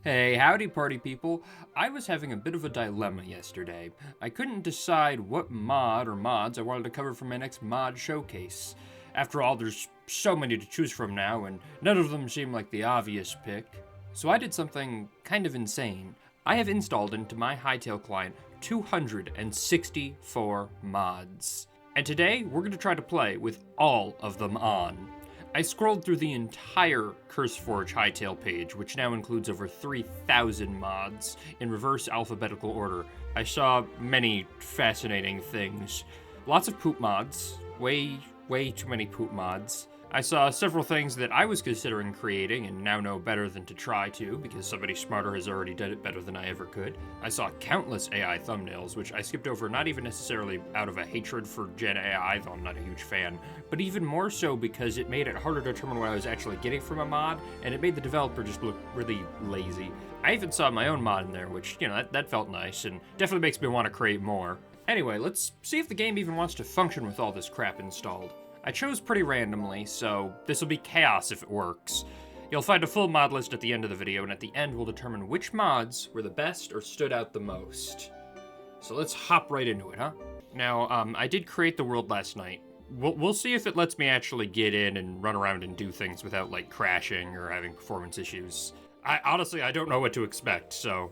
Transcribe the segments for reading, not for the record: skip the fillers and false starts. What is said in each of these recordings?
Hey, howdy party people. I was having a bit of a dilemma yesterday. I couldn't decide what mod or mods I wanted to cover for my next mod showcase. After all, there's so many to choose from now, and none of them seem like the obvious pick. So I did something kind of insane. I have installed into my Hytale client 264 mods. And today, we're going to try to play with all of them on. I scrolled through the entire CurseForge Hytale page, which now includes over 3,000 mods, in reverse alphabetical order. I saw many fascinating things. Lots of poop mods. Way too many poop mods. I saw several things that I was considering creating and now know better than to try to, because somebody smarter has already done it better than I ever could. I saw countless AI thumbnails, which I skipped over not even necessarily out of a hatred for Gen AI, though I'm not a huge fan, but even more so because it made it harder to determine what I was actually getting from a mod, and it made the developer just look really lazy. I even saw my own mod in there, which, that felt nice, and definitely makes me want to create more. Anyway, let's see if the game even wants to function with all this crap installed. I chose pretty randomly, so this will be chaos if it works. You'll find a full mod list at the end of the video, and at the end we'll determine which mods were the best or stood out the most. So let's hop right into it, huh? Now, I did create the world last night. We'll see if it lets me actually get in and run around and do things without, like, crashing or having performance issues. Honestly, I don't know what to expect, so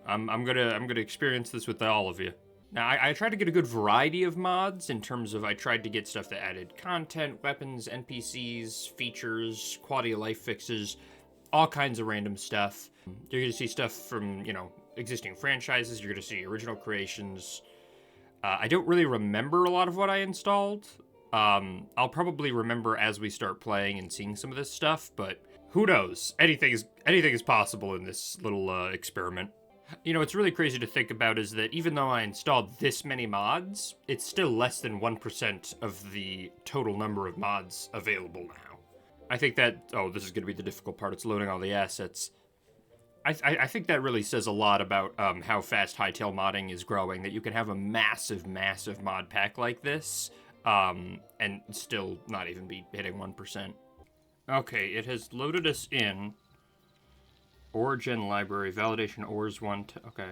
I'm gonna experience this with all of you. Now, I tried to get a good variety of mods in terms of I tried to get stuff that added content, weapons, NPCs, features, quality of life fixes, all kinds of random stuff. You're going to see stuff from, existing franchises. You're going to see original creations. I don't really remember a lot of what I installed. I'll probably remember as we start playing and seeing some of this stuff, but who knows? Anything is possible in this little experiment. What's really crazy to think about is that even though I installed this many mods, it's still less than 1% of the total number of mods available now. I think that, this is going to be the difficult part, it's loading all the assets. I think that really says a lot about how fast Hytale modding is growing, that you can have a massive mod pack like this, and still not even be hitting 1%. Okay, it has loaded us in. Origin library, validation ores 1, okay.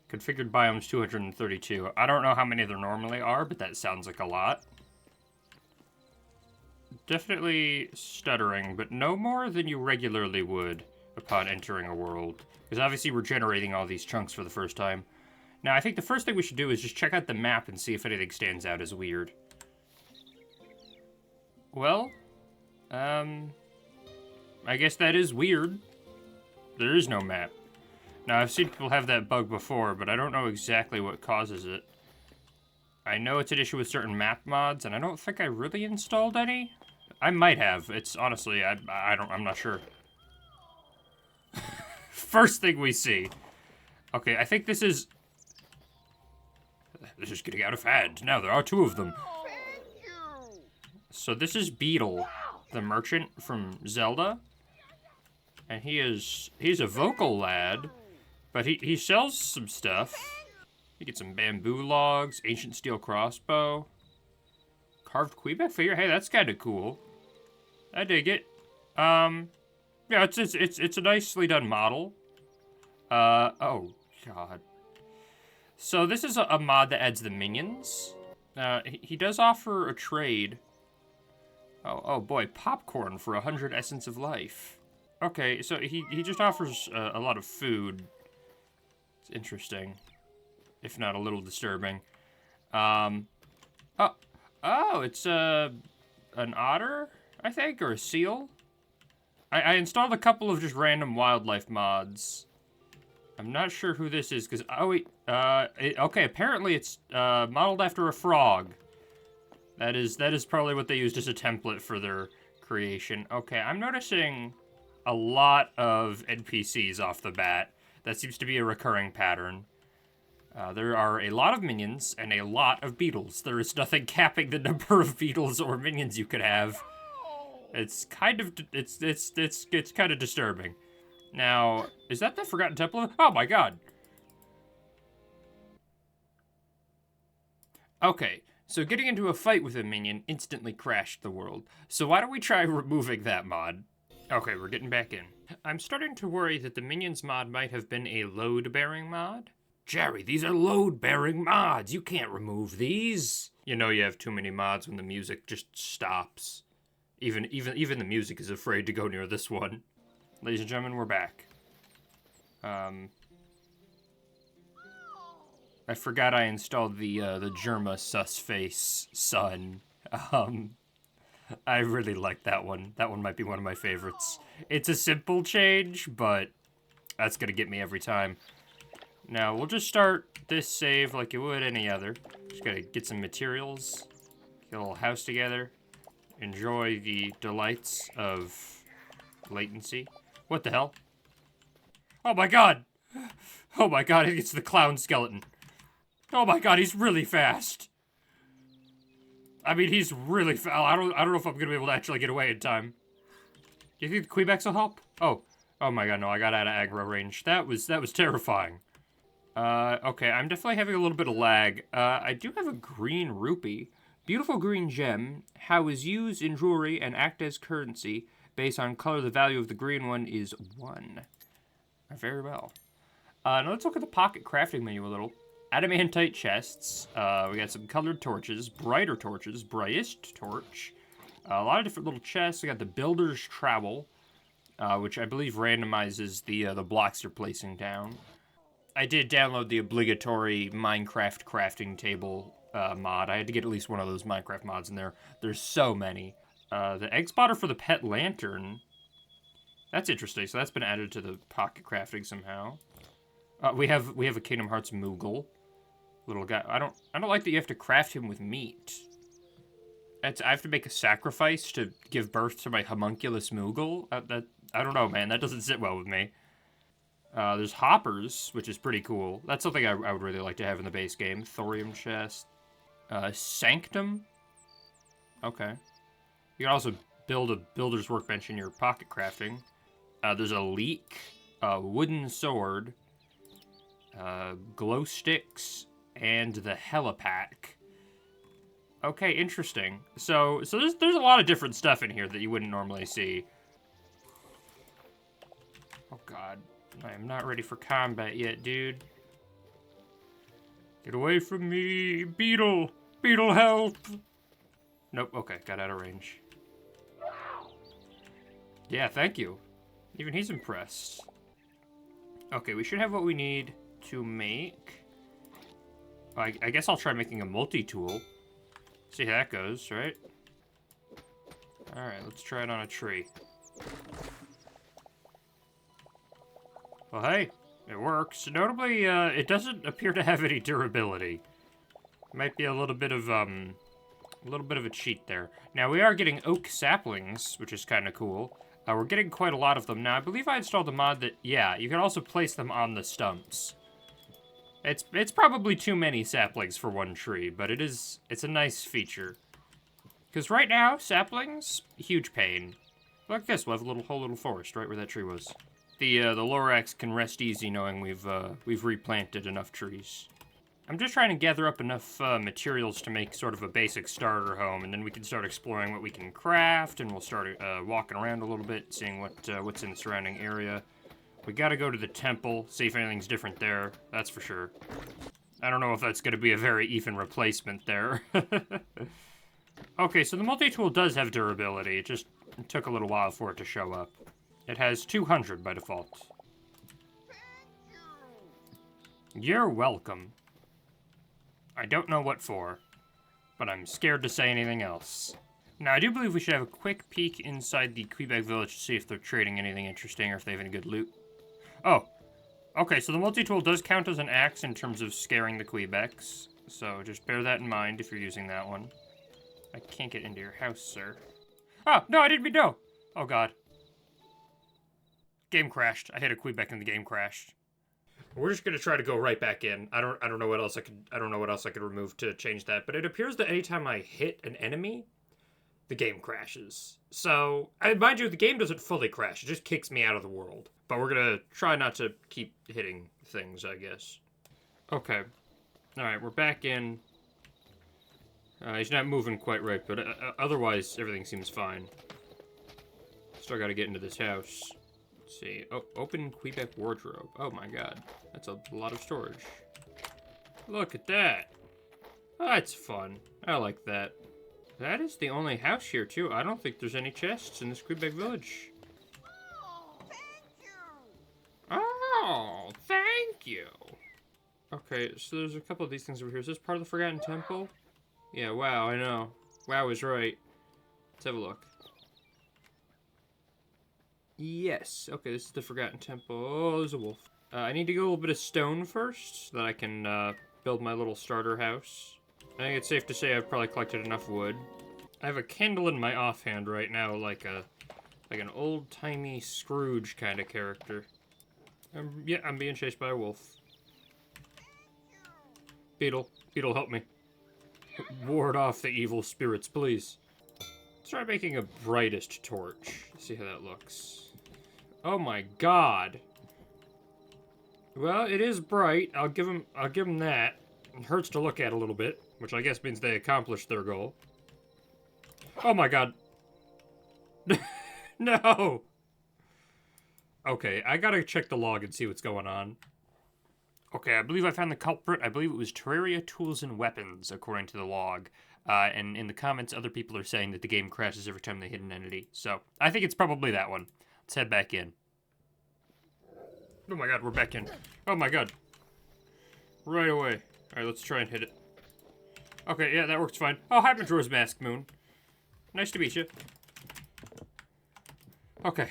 Configured biomes 232. I don't know how many there normally are, but that sounds like a lot. Definitely stuttering, but no more than you regularly would upon entering a world. Because obviously we're generating all these chunks for the first time. Now, I think the first thing we should do is just check out the map and see if anything stands out as weird. Well, I guess that is weird. There is no map. Now, I've seen people have that bug before, but I don't know exactly what causes it. I know it's an issue with certain map mods, and I don't think I really installed any. I might have. It's honestly, I'm not sure. First thing we see. Okay, I think this is getting out of hand. Now there are two of them. So this is Beetle, the merchant from Zelda. And he's a vocal lad, but he sells some stuff. You get some bamboo logs, ancient steel crossbow, carved Quebec figure. Hey, that's kind of cool. I dig it. Yeah, it's a nicely done model. Oh god. So this is a mod that adds the minions. He does offer a trade. Oh boy, popcorn for 100 essence of life. Okay, so he just offers a lot of food. It's interesting, if not a little disturbing. It's an otter, I think, or a seal. I installed a couple of just random wildlife mods. I'm not sure who this is, because, okay, apparently it's modeled after a frog. That is probably what they used as a template for their creation. Okay, I'm noticing a lot of NPCs off the bat. That seems to be a recurring pattern. There are a lot of minions and a lot of beetles. There is nothing capping the number of beetles or minions you could have. It's kind of kind of disturbing. Now, is that the Forgotten Temple? Oh my god. Okay, so getting into a fight with a minion instantly crashed the world. So why don't we try removing that mod? Okay, we're getting back in. I'm starting to worry that the minions mod might have been a load-bearing mod. Jerry, these are load-bearing mods. You can't remove these. You know you have too many mods when the music just stops. Even the music is afraid to go near this one. Ladies and gentlemen, we're back. I forgot I installed the Germa Susface Sun. I really like that one. That one might be one of my favorites. It's a simple change, but that's gonna get me every time. Now, we'll just start this save like you would any other. Just gotta get some materials, get a little house together, enjoy the delights of latency. What the hell? Oh my god! Oh my god, it's the clown skeleton. Oh my god, he's really fast. I mean, he's really fast. I don't know if I'm gonna be able to actually get away in time. Do you think the Quebecs will help? Oh my god, no, I got out of aggro range. That was terrifying. Okay, I'm definitely having a little bit of lag. I do have a green rupee. Beautiful green gem. How is used in jewelry and act as currency. Based on color, the value of the green one is 1. Very well. Now let's look at the pocket crafting menu a little. Adamantite chests. We got some colored torches, brighter torches, brightest torch. A lot of different little chests. We got the builder's trowel, which I believe randomizes the blocks you're placing down. I did download the obligatory Minecraft crafting table mod. I had to get at least one of those Minecraft mods in there. There's so many. The egg spotter for the pet lantern. That's interesting. So that's been added to the pocket crafting somehow. We have a Kingdom Hearts Moogle. Little guy. I don't like that you have to craft him with meat. I have to make a sacrifice to give birth to my homunculus Moogle. I don't know, man. That doesn't sit well with me. There's hoppers, which is pretty cool. That's something I would really like to have in the base game. Thorium chest. Sanctum. Okay. You can also build a builder's workbench in your pocket crafting. There's a leek, a wooden sword, glow sticks, and the helipack. Okay, interesting. So there's a lot of different stuff in here that you wouldn't normally see. Oh god, I am not ready for combat yet, dude. Get away from me, beetle! Beetle, help! Nope, okay, got out of range. Yeah, thank you. Even he's impressed. Okay, we should have what we need to make... I guess I'll try making a multi-tool. See how that goes, right? Alright, let's try it on a tree. Well, hey, it works. Notably, it doesn't appear to have any durability. Might be a little bit of a cheat there. Now, we are getting oak saplings, which is kind of cool. We're getting quite a lot of them. Now, I believe I installed a mod that, yeah, you can also place them on the stumps. It's probably too many saplings for one tree, but it's a nice feature. Because right now, saplings, huge pain. Look at this, we'll have a whole little forest right where that tree was. The Lorax can rest easy knowing we've replanted enough trees. I'm just trying to gather up enough materials to make sort of a basic starter home, and then we can start exploring what we can craft, and we'll start walking around a little bit, seeing what's in the surrounding area. We gotta go to the temple, see if anything's different there, that's for sure. I don't know if that's gonna be a very even replacement there. Okay, so the multi-tool does have durability, it took a little while for it to show up. It has 200 by default. You're welcome. I don't know what for, but I'm scared to say anything else. Now, I do believe we should have a quick peek inside the Quebec village to see if they're trading anything interesting or if they have any good loot. Oh, okay, so the multi-tool does count as an axe in terms of scaring the Quebecs, so just bear that in mind if you're using that one. I can't get into your house, sir. Oh, no, I didn't mean no! Oh, God. Game crashed. I hit a Quebec and the game crashed. We're just gonna try to go right back in. I don't know what else I could remove to change that, but it appears that anytime I hit an enemy, the game crashes. So, mind you, the game doesn't fully crash. It just kicks me out of the world. But we're gonna try not to keep hitting things, I guess. Okay. Alright, we're back in. He's not moving quite right, but otherwise, everything seems fine. Still gotta get into this house. Let's see. Oh, open Quebec wardrobe. Oh my god. That's a lot of storage. Look at that. Oh, that's fun. I like that. That is the only house here, too. I don't think there's any chests in this Quebec village. Oh, thank you. Oh, thank you. Okay, so there's a couple of these things over here. Is this part of the Forgotten Temple? Yeah, wow, I know. Wow is right. Let's have a look. Yes. Okay, this is the Forgotten Temple. Oh, there's a wolf. I need to get a little bit of stone first so that I can build my little starter house. I think it's safe to say I've probably collected enough wood. I have a candle in my offhand right now, like an old-timey Scrooge kind of character. Yeah, I'm being chased by a wolf. Beetle, help me. Ward off the evil spirits, please. Let's try making a brightest torch. See how that looks. Oh my god. Well, it is bright. I'll give them that. It hurts to look at a little bit, which I guess means they accomplished their goal. Oh my god. No! Okay, I gotta check the log and see what's going on. Okay, I believe I found the culprit. I believe it was Terraria Tools and Weapons, according to the log. And in the comments, other people are saying that the game crashes every time they hit an entity. So, I think it's probably that one. Let's head back in. Oh my god, we're back in. Oh my god. Right away. Alright, let's try and hit it. Okay, yeah, that works fine. Oh, hi, Majora's Mask, Moon. Nice to meet you. Okay.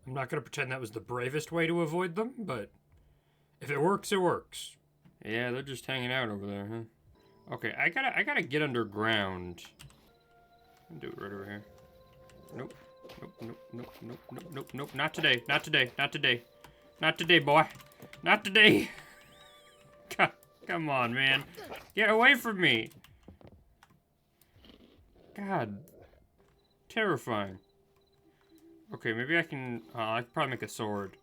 I'm not gonna pretend that was the bravest way to avoid them, but if it works, it works. Yeah, they're just hanging out over there, huh? Okay, I gotta get underground. I'll do it right over here. Nope. Nope. Not today. Not today. Not today, boy. Not today. Come on, man. Get away from me. God. Terrifying. Okay, maybe I can probably make a sword.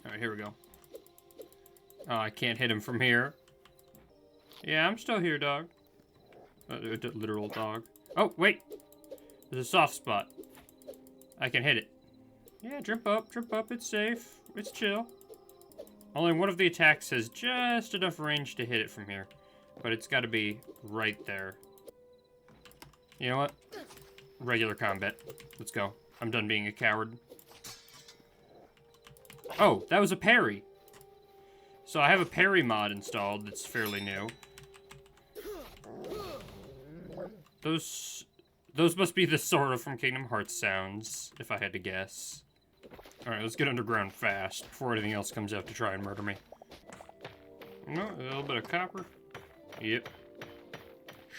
Alright, here we go. Oh, I can't hit him from here. Yeah, I'm still here, dog. Literal dog. Oh, wait. There's a soft spot. I can hit it. Yeah, jump up. It's safe. It's chill. Only one of the attacks has just enough range to hit it from here. But it's got to be right there. You know what? Regular combat. Let's go. I'm done being a coward. Oh, that was a parry. So I have a parry mod installed that's fairly new. Those must be the Sora from Kingdom Hearts sounds, if I had to guess. Alright, let's get underground fast before anything else comes out to try and murder me. No, a little bit of copper. Yep.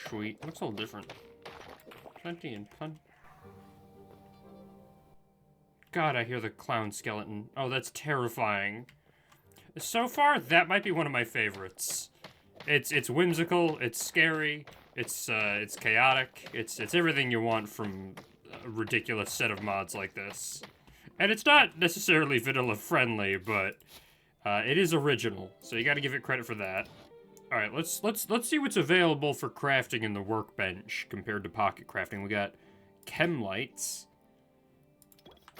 Sweet. Looks a little different. Plenty and fun. God, I hear the clown skeleton. Oh, that's terrifying. So far, that might be one of my favorites. It's whimsical, it's scary, it's chaotic, it's everything you want from a ridiculous set of mods like this. And it's not necessarily vanilla friendly, but it is original, so you gotta give it credit for that. Alright, let's see what's available for crafting in the workbench compared to pocket crafting. We got chem lights.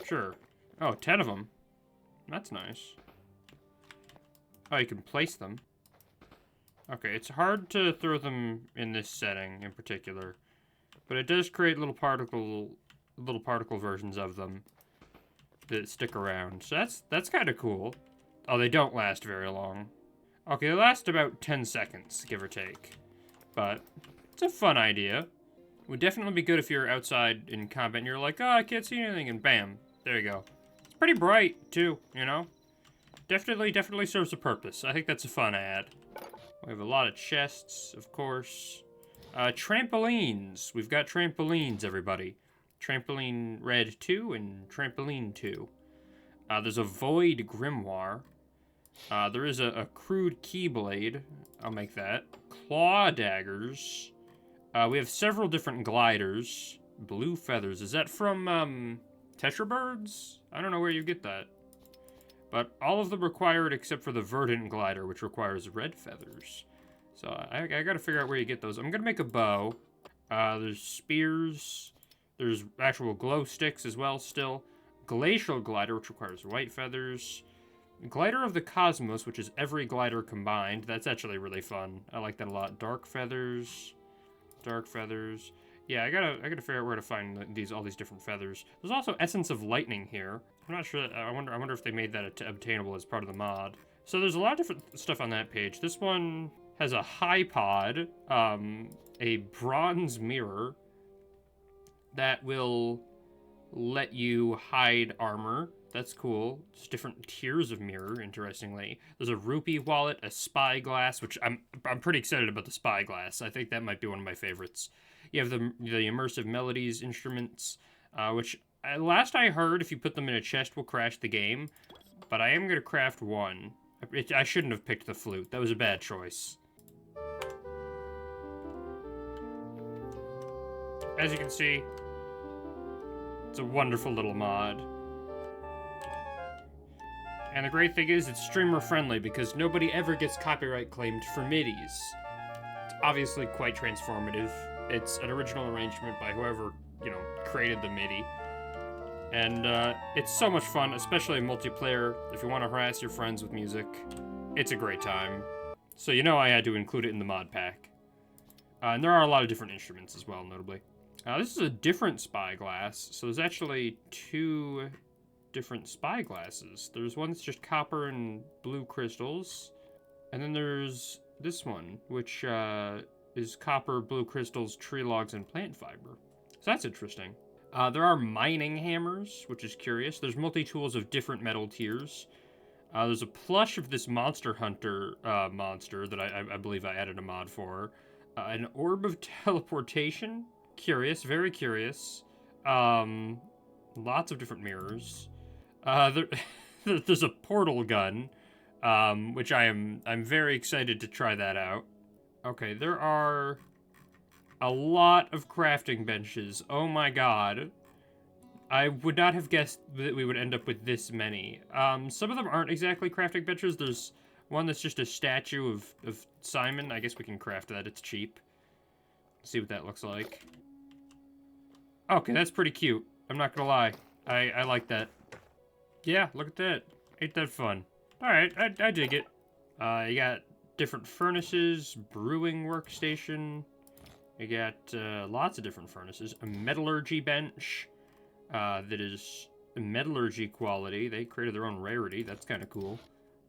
Sure. Oh, 10 of them. That's nice. Oh, you can place them. Okay, it's hard to throw them in this setting in particular, but it does create little particle versions of them that stick around. So that's kind of cool. Oh, they don't last very long. Okay, they last about 10 seconds, give or take. But it's a fun idea. It would definitely be good if you're outside in combat and you're like, oh, I can't see anything, and bam, there you go. It's pretty bright, too, you know? Definitely serves a purpose. I think that's a fun ad. We have a lot of chests, of course. Trampolines. We've got trampolines, everybody. Trampoline Red 2 and Trampoline 2. There's a Void Grimoire. There is a crude Keyblade. I'll make that. Claw Daggers. We have several different gliders. Blue Feathers. Is that from, Tetra Birds? I don't know where you get that. But all of them require it except for the Verdant Glider, which requires red feathers. So I gotta figure out where you get those. I'm gonna make a bow. There's spears. There's actual glow sticks as well still. Glacial glider, which requires white feathers. Glider of the Cosmos, which is every glider combined. That's actually really fun. I like that a lot. Dark feathers. Dark feathers. Yeah, I gotta figure out where to find all these different feathers. There's also Essence of Lightning here. I'm not sure. I wonder if they made that obtainable as part of the mod. So there's a lot of different stuff on that page. This one has a high pod, a bronze mirror that will let you hide armor. That's cool. It's different tiers of mirror, interestingly. There's a rupee wallet, a spyglass, which I'm pretty excited about the spyglass. I think that might be one of my favorites. You have the immersive melodies instruments, which last I heard, if you put them in a chest, will crash the game. But I am going to craft one. I shouldn't have picked the flute. That was a bad choice. As you can see, it's a wonderful little mod. And the great thing is, it's streamer friendly because nobody ever gets copyright claimed for midis. It's obviously quite transformative. It's an original arrangement by whoever, created the MIDI. And it's so much fun, especially in multiplayer. If you want to harass your friends with music, it's a great time. So I had to include it in the mod pack. And there are a lot of different instruments as well, notably. This is a different spyglass, so there's actually 2 different spyglasses. There's one that's just copper and blue crystals, and then there's this one, which is copper, blue crystals, tree logs, and plant fiber. So that's interesting. There are mining hammers, which is curious. There's multi-tools of different metal tiers. There's a plush of this Monster Hunter monster that I believe I added a mod for. An orb of teleportation. Curious, very curious. Lots of different mirrors. There's a portal gun, which I'm very excited to try that out. Okay, there are a lot of crafting benches. Oh my god. I would not have guessed that we would end up with this many. Some of them aren't exactly crafting benches. There's one that's just a statue of Simon. I guess we can craft that. It's cheap. Let's see what that looks like. Okay, that's pretty cute. I'm not gonna lie. I like that. Yeah, look at that. Ain't that fun? Alright, I dig it. You got different furnaces, brewing workstation. You got lots of different furnaces. A metallurgy bench that is metallurgy quality. They created their own rarity. That's kind of cool.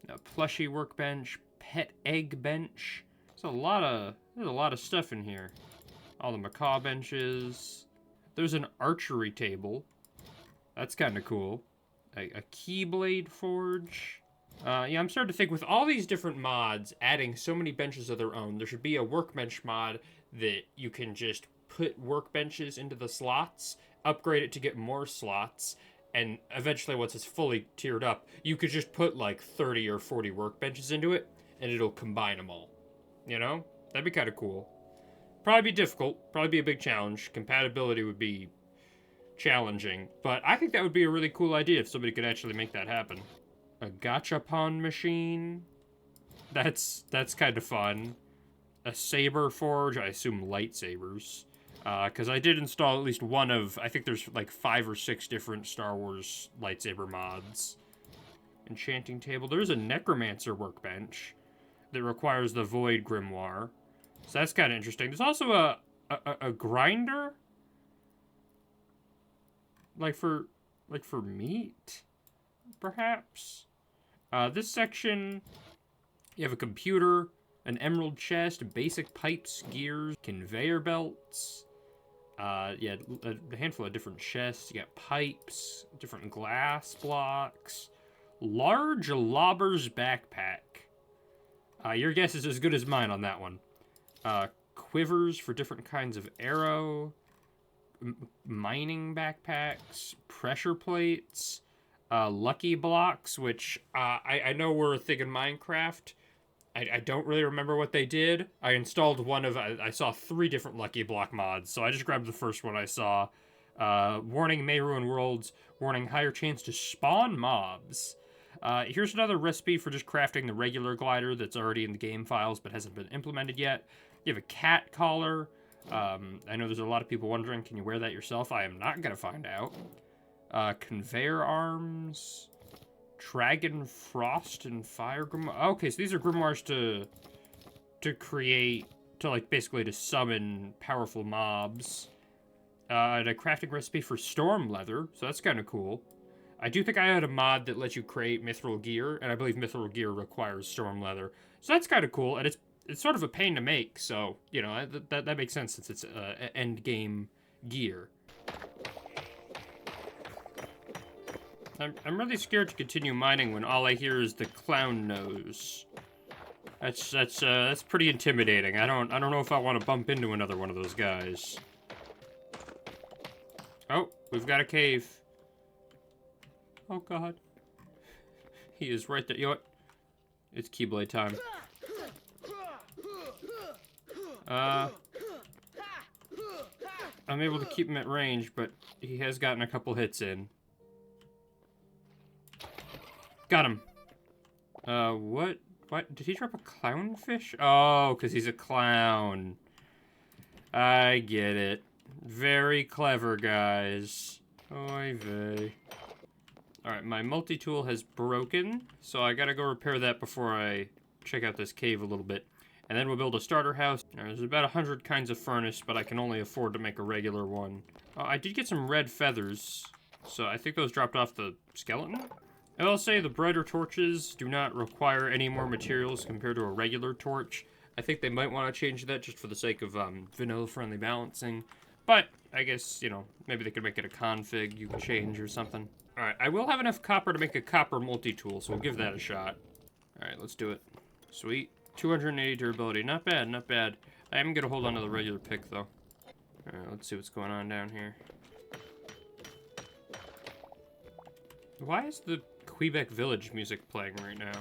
A plushie workbench, pet egg bench. There's a lot of stuff in here. All the macaw benches. There's an archery table. That's kind of cool. A keyblade forge. Yeah, I'm starting to think with all these different mods adding so many benches of their own, there should be a workbench mod that you can just put workbenches into the slots, upgrade it to get more slots, and eventually once it's fully tiered up, you could just put like 30 or 40 workbenches into it, and it'll combine them all. That'd be kind of cool. Probably be difficult, probably be a big challenge. Compatibility would be challenging, but I think that would be a really cool idea if somebody could actually make that happen. A gachapon machine. That's kind of fun. A saber forge, I assume lightsabers. Because I did install at least one of, I think there's like 5 or 6 different Star Wars lightsaber mods. Enchanting table. There's a necromancer workbench that requires the void grimoire. So that's kind of interesting. There's also a grinder? Like for meat, perhaps? This section, you have a computer, an emerald chest, basic pipes, gears, conveyor belts. Yeah, a handful of different chests. You got pipes, different glass blocks. Large lobber's backpack. Your guess is as good as mine on that one. Quivers for different kinds of arrow. Mining backpacks. Pressure plates. Lucky blocks, which I know were a thing in Minecraft. I don't really remember what they did. I installed one of, I saw 3 different Lucky Block mods, so I just grabbed the first one I saw. Warning may ruin worlds, warning higher chance to spawn mobs. Here's another recipe for just crafting the regular glider that's already in the game files but hasn't been implemented yet. You have a cat collar, I know there's a lot of people wondering, can you wear that yourself? I am not gonna find out. Conveyor arms, Dragon Frost and Fire Grimoire. Okay, so these are grimoires to create, to like basically to summon powerful mobs. And a crafting recipe for storm leather, so that's kind of cool. I do think I had a mod that lets you create mithril gear, and I believe mithril gear requires storm leather, so that's kind of cool. And it's sort of a pain to make, so you know that makes sense since it's end game gear. I'm really scared to continue mining when all I hear is the clown nose. That's pretty intimidating. I don't know if I want to bump into another one of those guys. Oh, we've got a cave. Oh god. He is right there. You know what? It's Keyblade time. I'm able to keep him at range, but he has gotten a couple hits in. Got him. What? What? Did he drop a clownfish? Oh, because he's a clown. I get it. Very clever, guys. Oy vey. Alright, my multi-tool has broken, so I gotta go repair that before I check out this cave a little bit. And then we'll build a starter house. There's about 100 kinds of furnace, but I can only afford to make a regular one. I did get some red feathers, so I think those dropped off the skeleton. I will say the brighter torches do not require any more materials compared to a regular torch. I think they might want to change that just for the sake of vanilla-friendly balancing. But I guess, you know, maybe they could make it a config you can change or something. Alright, I will have enough copper to make a copper multi-tool, so we'll give that a shot. Alright, let's do it. Sweet. 280 durability. Not bad, not bad. I am going to hold on to the regular pick, though. Alright, let's see what's going on down here. Why is the Quebec Village music playing right now?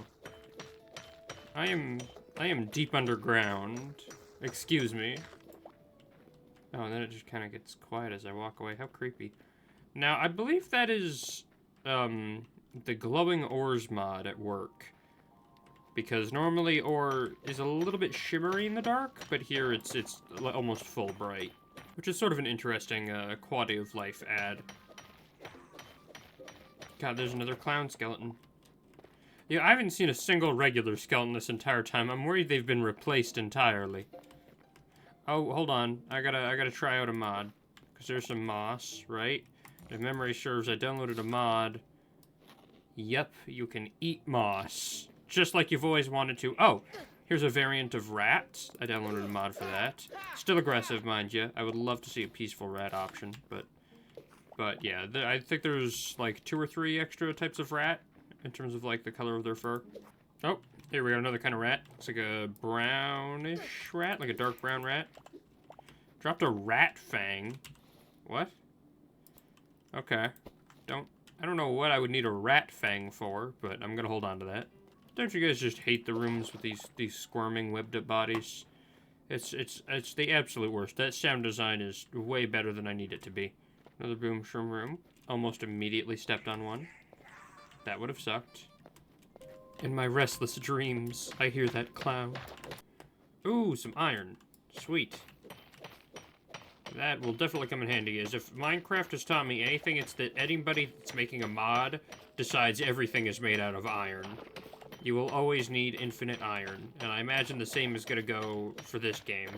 I am deep underground. Excuse me. Oh, and then it just kind of gets quiet as I walk away. How creepy. Now, I believe that is, the glowing ores mod at work. Because normally ore is a little bit shimmery in the dark, but here it's almost full bright. Which is sort of an interesting, quality of life add. God, there's another clown skeleton. Yeah, I haven't seen a single regular skeleton this entire time. I'm worried they've been replaced entirely. Oh, hold on. I gotta try out a mod. Because there's some moss, right? If memory serves, I downloaded a mod. Yep, you can eat moss. Just like you've always wanted to. Oh, here's a variant of rat. I downloaded a mod for that. Still aggressive, mind you. I would love to see a peaceful rat option, but yeah, I think there's like 2 or 3 extra types of rat in terms of like the color of their fur. Oh, here we got another kind of rat. It's like a brownish rat, like a dark brown rat. Dropped a rat fang. What? Okay. I don't know what I would need a rat fang for, but I'm gonna hold on to that. Don't you guys just hate the rooms with these squirming webbed up bodies? It's the absolute worst. That sound design is way better than I need it to be. Another boom shroom room. Almost immediately stepped on one. That would have sucked. In my restless dreams, I hear that clown. Ooh, some iron. Sweet. That will definitely come in handy, as if Minecraft has taught me anything, it's that anybody that's making a mod decides everything is made out of iron. You will always need infinite iron, and I imagine the same is going to go for this game.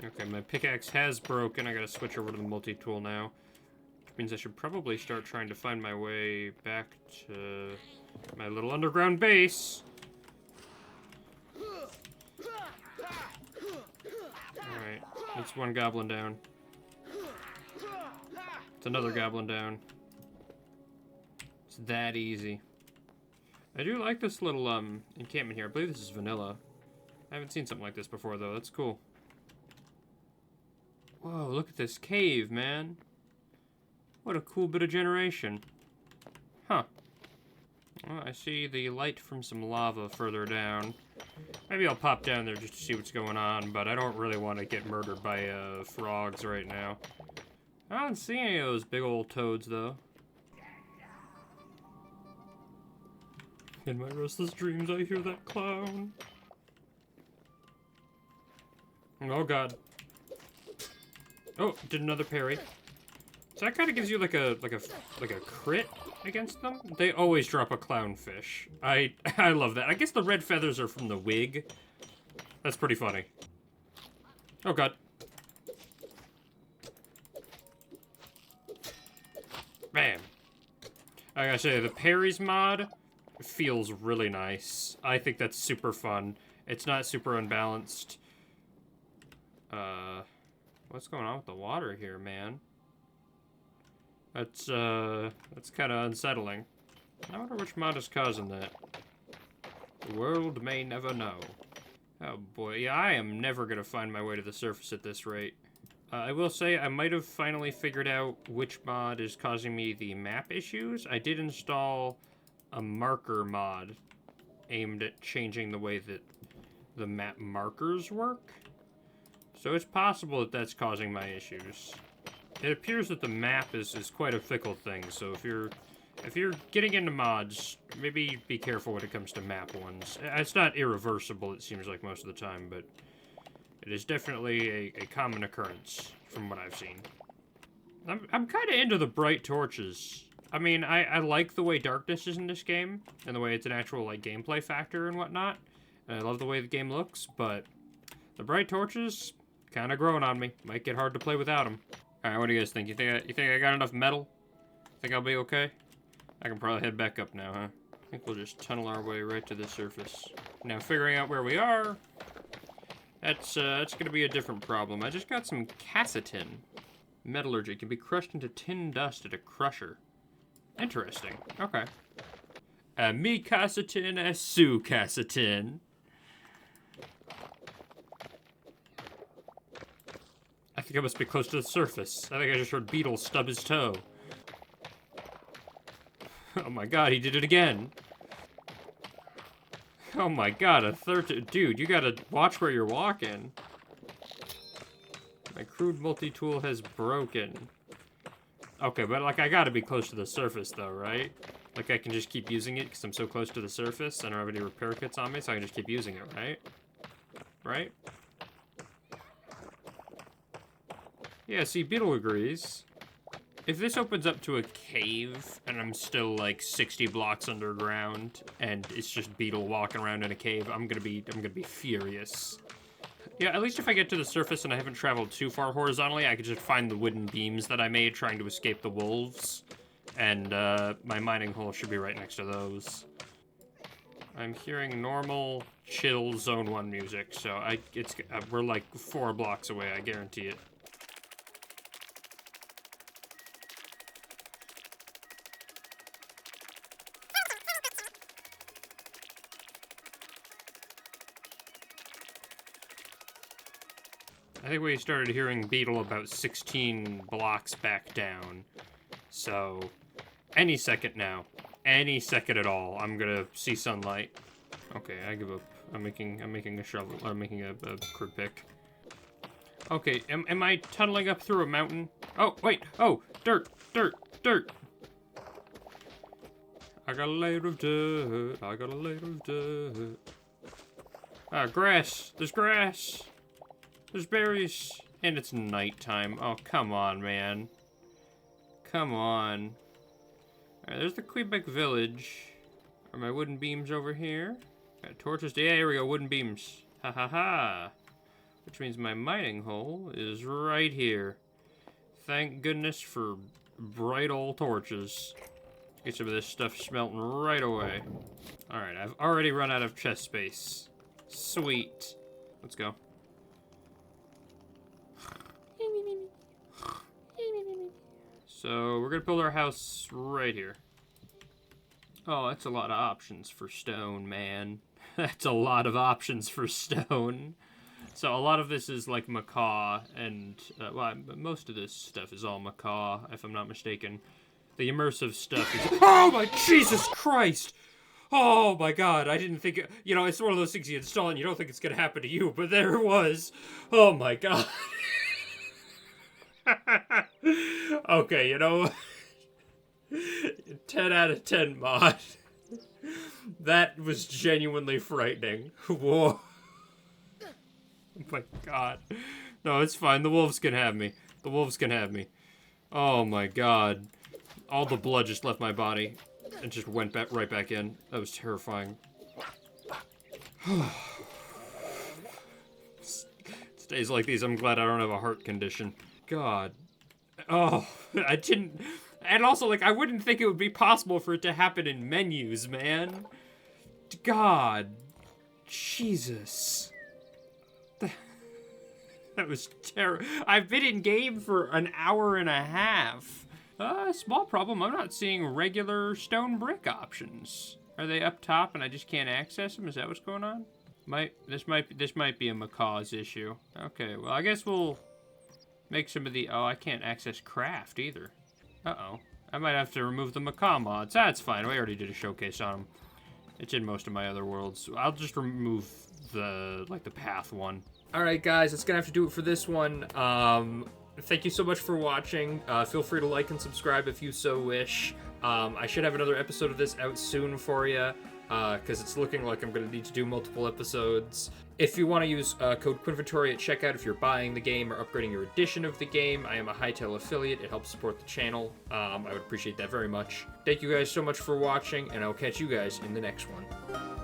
Okay, my pickaxe has broken. I gotta switch over to the multi-tool now. Which means I should probably start trying to find my way back to my little underground base. Alright, that's one goblin down. It's another goblin down. It's that easy. I do like this little encampment here. I believe this is vanilla. I haven't seen something like this before, though. That's cool. Whoa, look at this cave, man. What a cool bit of generation. Huh. Well, I see the light from some lava further down. Maybe I'll pop down there just to see what's going on, but I don't really want to get murdered by frogs right now. I don't see any of those big old toads, though. In my restless dreams, I hear that clown. Oh, God. Oh, did another parry. So that kind of gives you like a crit against them. They always drop a clownfish. I love that. I guess the red feathers are from the wig. That's pretty funny. Oh god. Bam. I gotta say, the parries mod feels really nice. I think that's super fun. It's not super unbalanced. What's going on with the water here, man? That's kind of unsettling. I wonder which mod is causing that. The world may never know. Oh boy, yeah, I am never gonna find my way to the surface at this rate. I will say I might have finally figured out which mod is causing me the map issues. I did install a marker mod aimed at changing the way that the map markers work. So it's possible that that's causing my issues. It appears that the map is quite a fickle thing, so if you're getting into mods, maybe be careful when it comes to map ones. It's not irreversible, it seems like most of the time, but it is definitely a common occurrence from what I've seen. I'm kind of into the bright torches. I mean, I like the way darkness is in this game, and the way it's an actual like gameplay factor and whatnot. And I love the way the game looks, but the bright torches kind of growing on me. Might get hard to play without them. All right, what do you guys think? You think I got enough metal? Think I'll be okay? I can probably head back up now, huh? I think we'll just tunnel our way right to the surface. Now, figuring out where we are, that's gonna be a different problem. I just got some cassetin. Metallurgy can be crushed into tin dust at a crusher. Interesting. Okay. Me cassetin, su cassetin. I think I must be close to the surface. I think I just heard Beetle stub his toe. Oh my god, he did it again. Oh my god, a third... Dude, you gotta watch where you're walking. My crude multi-tool has broken. Okay, but like I gotta be close to the surface though, right? Like I can just keep using it because I'm so close to the surface. I don't have any repair kits on me, so I can just keep using it, right? Right? Yeah, see, Beetle agrees. If this opens up to a cave, and I'm still, like, 60 blocks underground, and it's just Beetle walking around in a cave, I'm gonna be furious. Yeah, at least if I get to the surface and I haven't traveled too far horizontally, I could just find the wooden beams that I made trying to escape the wolves, and, my mining hole should be right next to those. I'm hearing normal, chill Zone 1 music, so we're, like, 4 blocks away, I guarantee it. I think we started hearing Beetle about 16 blocks back down. So, any second now. Any second at all, I'm gonna see sunlight. Okay, I give up. I'm making a shovel. I'm making a crude pick. Okay, am I tunneling up through a mountain? Oh, wait. Oh, dirt. I got a layer of dirt. I got a layer of dirt. Ah, grass. There's grass. There's berries. And it's nighttime. Oh, come on, man. Come on. Alright, there's the Quebec village. Are my wooden beams over here? Got torches. Yeah, here we go. Wooden beams. Ha ha ha. Which means my mining hole is right here. Thank goodness for bright old torches. Get some of this stuff smelting right away. Alright, I've already run out of chest space. Sweet. Let's go. So, we're gonna build our house right here. Oh, that's a lot of options for stone, man. That's a lot of options for stone. So, a lot of this is like macaw, and, well, most of this stuff is all macaw, if I'm not mistaken. The immersive stuff is... Oh my Jesus Christ! Oh my god, I didn't think... You know, it's one of those things you install and you don't think it's gonna happen to you, but there it was. Oh my god. Okay, you know, 10 out of 10 mod. That was genuinely frightening. Whoa. Oh my god. No, it's fine. The wolves can have me. The wolves can have me. Oh my god. All the blood just left my body and just went back right back in. That was terrifying. It's days like these, I'm glad I don't have a heart condition. God. Oh, I didn't... And also, like, I wouldn't think it would be possible for it to happen in menus, man. God. Jesus. That was terrible. I've been in game for an hour and a half. Small problem. I'm not seeing regular stone brick options. Are they up top and I just can't access them? Is that what's going on? This might be a Macaw's issue. Okay, well, I guess we'll make some of the... Oh, I can't access craft either. Uh-oh. I might have to remove the Macaw mods. That's fine. We already did a showcase on them. It's in most of my other worlds. I'll just remove the path one. Alright guys, that's gonna have to do it for this one. Thank you so much for watching. Feel free to like and subscribe if you so wish. I should have another episode of this out soon for you, because it's looking like I'm gonna need to do multiple episodes. If you want to use code Quinventory at checkout if you're buying the game or upgrading your edition of the game, I am a Hytale affiliate. It helps support the channel. I would appreciate that very much. Thank you guys so much for watching, and I'll catch you guys in the next one.